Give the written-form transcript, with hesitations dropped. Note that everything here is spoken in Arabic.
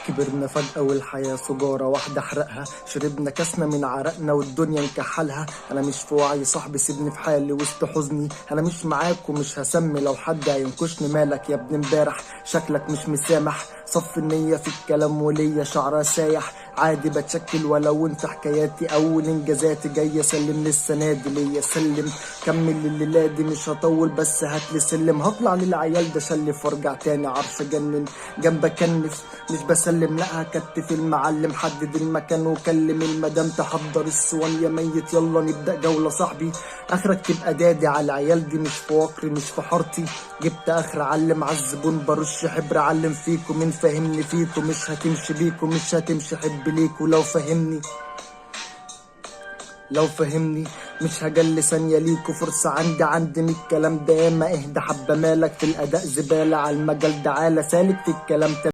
كبرنا فجأة والحياة سجارة واحدة احرقها، شربنا كاسنا من عرقنا والدنيا نكحلها. انا مش في وعي صاحبي، سيبني في حالي وسط حزني، انا مش معاك ومش هسمي لو حد هينكشني. مالك يا ابن امبارح شكلك مش مسامح، صف النية في الكلام وليا شعرها سايح. عادي بتشكل ولو انت حكاياتي اول انجازاتي، جاي اسلم للسنة دي ليا سلم. كمل الليلة دي مش هطول بس هاتلي سلم، هطلع للعيال ده شلف وارجع تاني عرش اجنن. جنبك كنف مش بسلم لا هكتف المعلم، حدد المكان وكلم المدام تحضر الصوان يا ميت يلا نبدأ جولة صاحبي. اخرك تبقى دادي على العيال دي، مش في وقري مش في حارتي. جبت اخر علم عالزبون برش حبر علم فيكم، من فاهمني فيكم مش هتمشي بيكم مش هتمشي حب ليكوا. لو فهمني مش هجلي ثانية ليكوا، فرصة عندي من الكلام ده. ما اهدى حبة مالك في الأداء زبالة، على المجال ده عالة سالك في الكلام